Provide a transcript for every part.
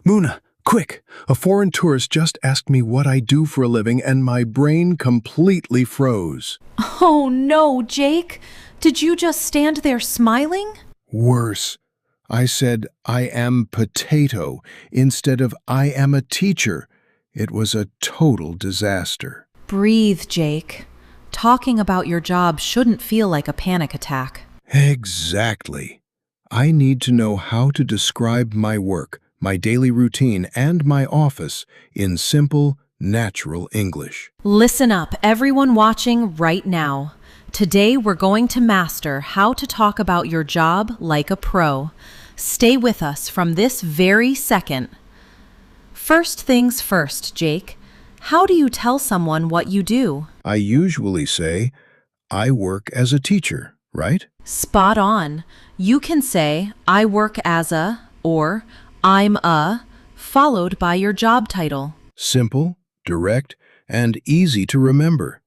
Muna, quick! A foreign tourist just asked me what I do for a living and my brain completely froze. Oh no, Jake! Did you just stand there smiling? Worse. I said, I am potato instead of I am a teacher. It was a total disaster. Breathe, Jake. Talking about your job shouldn't feel like a panic attack. Exactly. I need to know how to describe my work, my daily routine, and my office in simple, natural English. Listen up, everyone watching right now. Today we're going to master how to talk about your job like a pro. Stay with us from this very second. First things first, Jake. How do you tell someone what you do? I usually say, I work as a teacher, right? Spot on. You can say, I work as a, or I'm a, followed by your job title. Simple, direct, and easy to remember.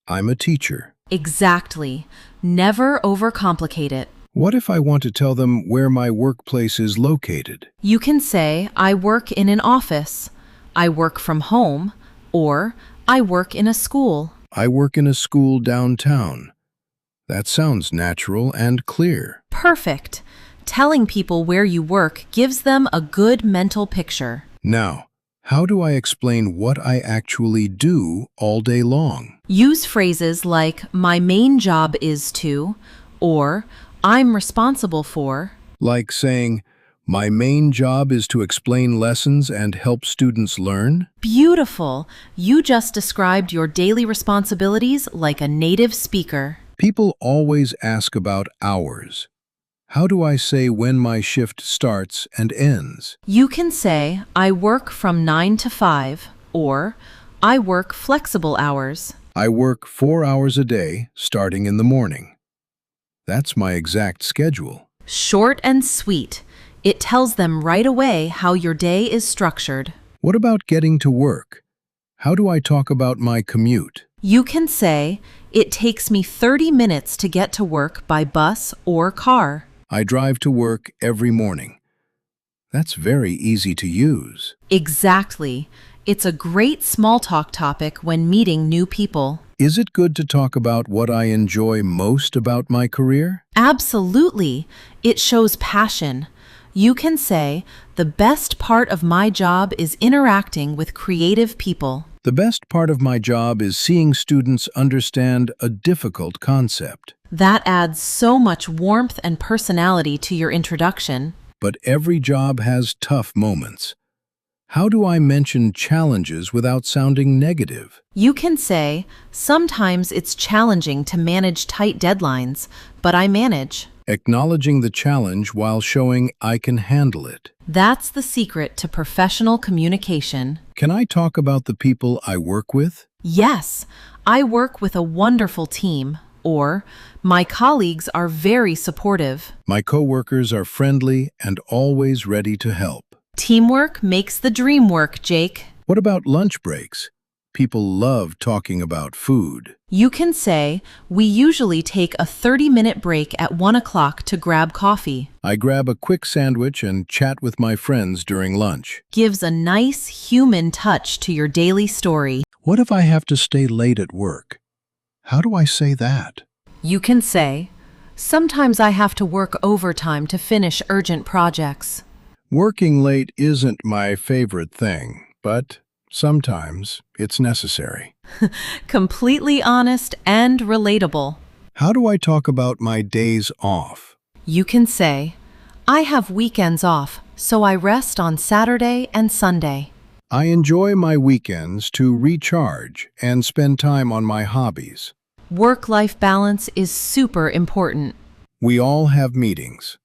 I'm a teacher. Exactly. Never overcomplicate it. What if I want to tell them where my workplace is located? You can say, I work in an office, I work from home, or I work in a school. I work in a school downtown. That sounds natural and clear. Perfect. Telling people where you work gives them a good mental picture. Now, how do I explain what I actually do all day long? Use phrases like, my main job is to, or I'm responsible for. Like saying, my main job is to explain lessons and help students learn? Beautiful. You just described your daily responsibilities like a native speaker. People always ask about hours. How do I say when my shift starts and ends? You can say, I work from 9 to 5, or I work flexible hours. I work 4 hours a day, starting in the morning. That's my exact schedule. Short and sweet. It tells them right away how your day is structured. What about getting to work? How do I talk about my commute? You can say, it takes me 30 minutes to get to work by bus or car. I drive to work every morning. That's very easy to use. Exactly. It's a great small talk topic when meeting new people. Is it good to talk about what I enjoy most about my career? Absolutely. It shows passion. You can say, the best part of my job is interacting with creative people. The best part of my job is seeing students understand a difficult concept. That adds so much warmth and personality to your introduction. But every job has tough moments. How do I mention challenges without sounding negative? You can say, sometimes it's challenging to manage tight deadlines, but I manage. Acknowledging the challenge while showing I can handle it. That's the secret to professional communication. Can I talk about the people I work with? Yes, I work with a wonderful team. Or, my colleagues are very supportive. My coworkers are friendly and always ready to help. Teamwork makes the dream work, Jake. What about lunch breaks? People love talking about food. You can say, we usually take a 30-minute break at 1 o'clock to grab coffee. I grab a quick sandwich and chat with my friends during lunch. Gives a nice human touch to your daily story. What if I have to stay late at work? How do I say that? You can say, sometimes I have to work overtime to finish urgent projects. Working late isn't my favorite thing, but sometimes it's necessary. Completely honest and relatable. How do I talk about my days off? You can say, I have weekends off, so I rest on Saturday and Sunday. I enjoy my weekends to recharge and spend time on my hobbies. Work-life balance is super important. We all have meetings.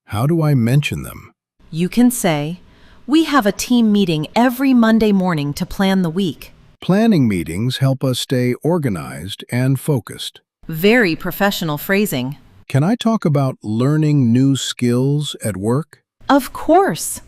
How do I mention them? You can say, we have a team meeting every Monday morning to plan the week. Planning meetings help us stay organized and focused. Very professional phrasing. Can I talk about learning new skills at work? Of course.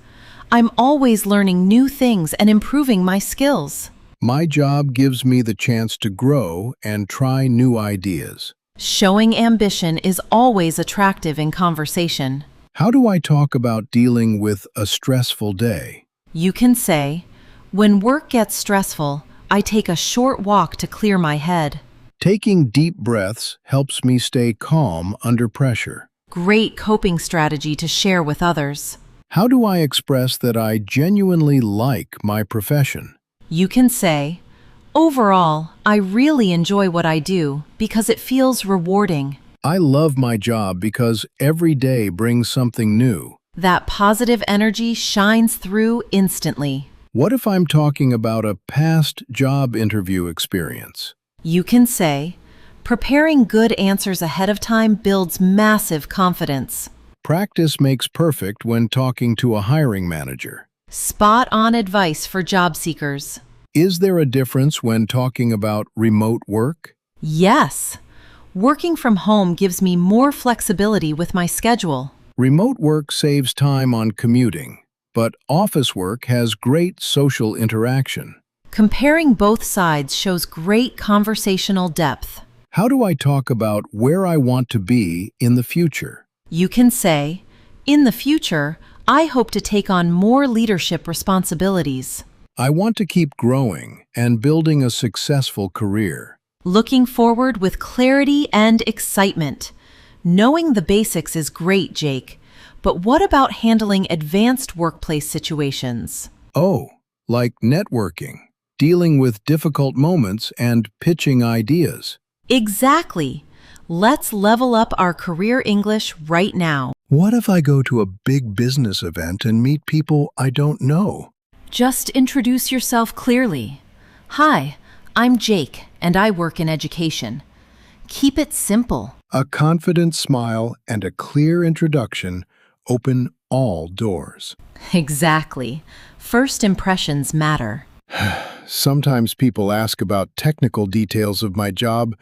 I'm always learning new things and improving my skills. My job gives me the chance to grow and try new ideas. Showing ambition is always attractive in conversation. How do I talk about dealing with a stressful day? You can say, when work gets stressful, I take a short walk to clear my head. Taking deep breaths helps me stay calm under pressure. Great coping strategy to share with others. How do I express that I genuinely like my profession? You can say, overall, I really enjoy what I do because it feels rewarding. I love my job because every day brings something new. That positive energy shines through instantly. What if I'm talking about a past job interview experience? You can say, preparing good answers ahead of time builds massive confidence. Practice makes perfect when talking to a hiring manager. Spot on advice for job seekers. Is there a difference when talking about remote work? Yes. Working from home gives me more flexibility with my schedule. Remote work saves time on commuting, but office work has great social interaction. Comparing both sides shows great conversational depth. How do I talk about where I want to be in the future? You can say, in the future, I hope to take on more leadership responsibilities. I want to keep growing and building a successful career. Looking forward with clarity and excitement. Knowing the basics is great, Jake, but what about handling advanced workplace situations? Oh, like networking, dealing with difficult moments and pitching ideas. Exactly. Let's level up our career English right now. What if I go to a big business event and meet people I don't know? Just introduce yourself clearly. Hi, I'm Jake, and I work in education. Keep it simple. A confident smile and a clear introduction open all doors. Exactly. First impressions matter. Sometimes people ask about technical details of my job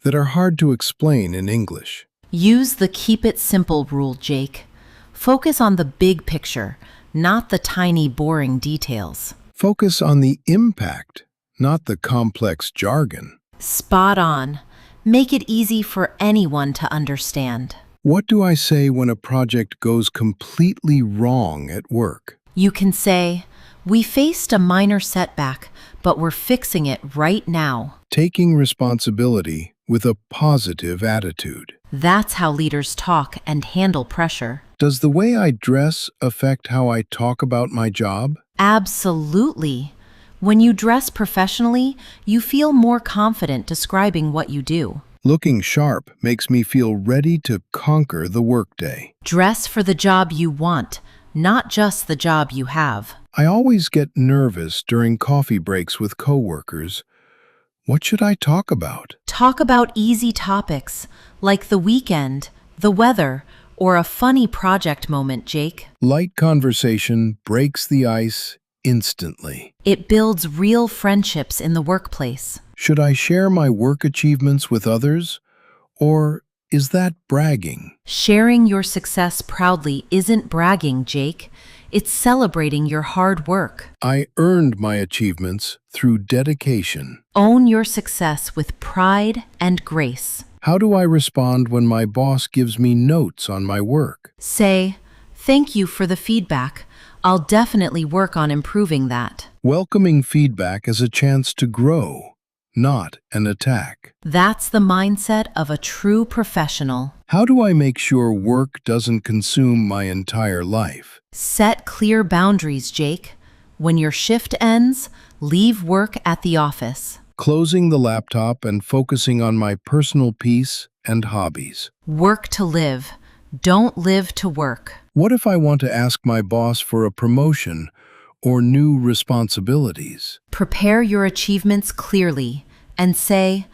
that are hard to explain in English. Use the keep it simple rule, Jake. Focus on the big picture, not the tiny, boring details. Focus on the impact, not the complex jargon. Spot on. Make it easy for anyone to understand. What do I say when a project goes completely wrong at work? You can say, we faced a minor setback, but we're fixing it right now. Taking responsibility with a positive attitude. That's how leaders talk and handle pressure. Does the way I dress affect how I talk about my job? Absolutely. When you dress professionally, you feel more confident describing what you do. Looking sharp makes me feel ready to conquer the workday. Dress for the job you want, not just the job you have. I always get nervous during coffee breaks with coworkers. What should I talk about? Talk about easy topics, like the weekend, the weather, or a funny project moment, Jake. Light conversation breaks the ice instantly. It builds real friendships in the workplace. Should I share my work achievements with others? Or is that bragging? Sharing your success proudly isn't bragging, Jake. It's celebrating your hard work. I earned my achievements through dedication. Own your success with pride and grace. How do I respond when my boss gives me notes on my work? Say, thank you for the feedback. I'll definitely work on improving that. Welcoming feedback as a chance to grow, not an attack. That's the mindset of a true professional. How do I make sure work doesn't consume my entire life? Set clear boundaries, Jake. When your shift ends, leave work at the office. Closing the laptop and focusing on my personal peace and hobbies. Work to live. Don't live to work. What if I want to ask my boss for a promotion or new responsibilities? Prepare your achievements clearly and say,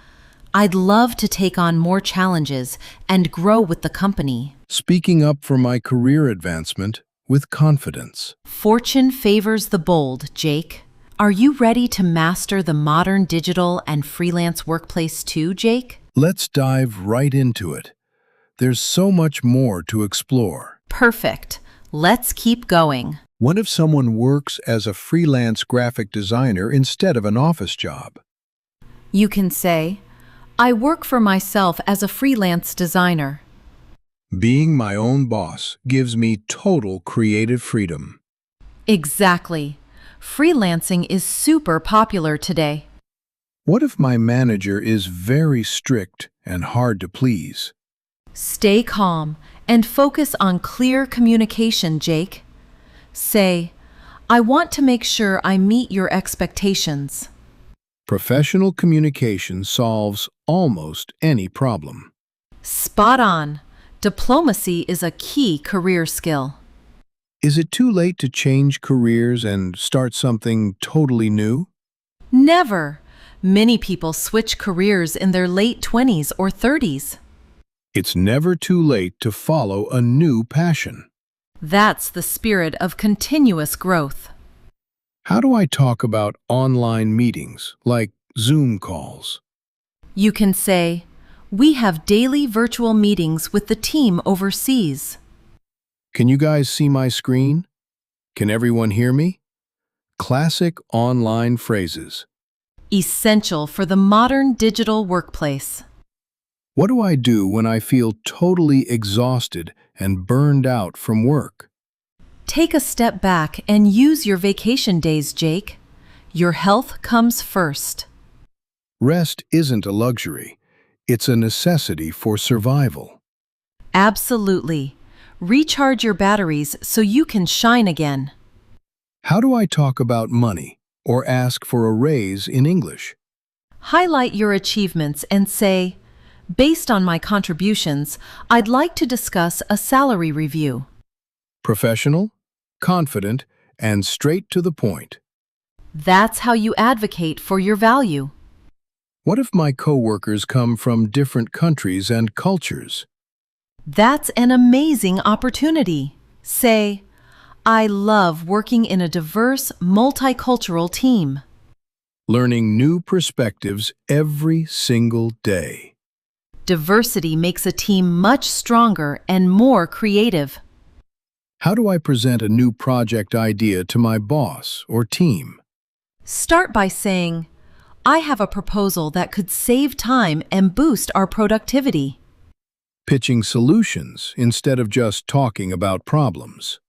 I'd love to take on more challenges and grow with the company. Speaking up for my career advancement with confidence. Fortune favors the bold, Jake. Are you ready to master the modern digital and freelance workplace too, Jake? Let's dive right into it. There's so much more to explore. Perfect. Let's keep going. What if someone works as a freelance graphic designer instead of an office job? You can say, I work for myself as a freelance designer. Being my own boss gives me total creative freedom. Exactly. Freelancing is super popular today. What if my manager is very strict and hard to please? Stay calm and focus on clear communication, Jake. Say, I want to make sure I meet your expectations. Professional communication solves almost any problem. Spot on. Diplomacy is a key career skill. Is it too late to change careers and start something totally new? Never. Many people switch careers in their late 20s or 30s. It's never too late to follow a new passion. That's the spirit of continuous growth. How do I talk about online meetings, like Zoom calls? You can say, we have daily virtual meetings with the team overseas. Can you guys see my screen? Can everyone hear me? Classic online phrases. Essential for the modern digital workplace. What do I do when I feel totally exhausted and burned out from work? Take a step back and use your vacation days, Jake. Your health comes first. Rest isn't a luxury. It's a necessity for survival. Absolutely. Recharge your batteries so you can shine again. How do I talk about money or ask for a raise in English? Highlight your achievements and say, based on my contributions, I'd like to discuss a salary review. Professional, confident, and straight to the point. That's how you advocate for your value. What if my coworkers come from different countries and cultures? That's an amazing opportunity. Say, I love working in a diverse, multicultural team. Learning new perspectives every single day. Diversity makes a team much stronger and more creative. How do I present a new project idea to my boss or team? Start by saying, I have a proposal that could save time and boost our productivity. Pitching solutions instead of just talking about problems.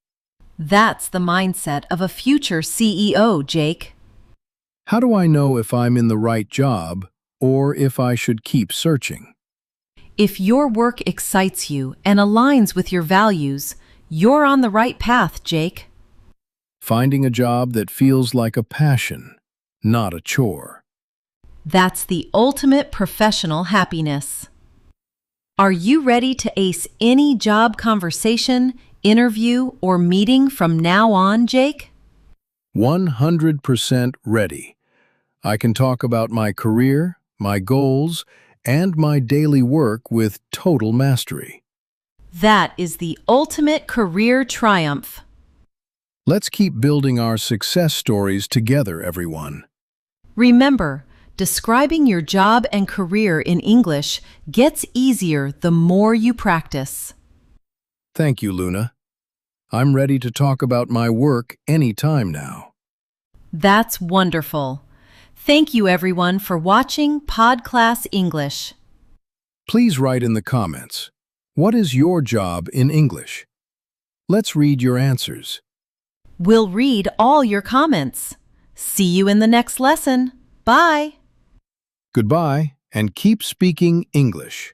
That's the mindset of a future CEO, Jake. How do I know if I'm in the right job or if I should keep searching? If your work excites you and aligns with your values, you're on the right path, Jake. Finding a job that feels like a passion, not a chore. That's the ultimate professional happiness. Are you ready to ace any job conversation, interview, or meeting from now on, Jake? 100% ready. I can talk about my career, my goals, and my daily work with total mastery. That is the ultimate career triumph. Let's keep building our success stories together, everyone. Remember, describing your job and career in English gets easier the more you practice. Thank you, Luna. I'm ready to talk about my work anytime now. That's wonderful. Thank you, everyone, for watching Podclass English. Please write in the comments, what is your job in English? Let's read your answers. We'll read all your comments. See you in the next lesson. Bye. Goodbye, and keep speaking English.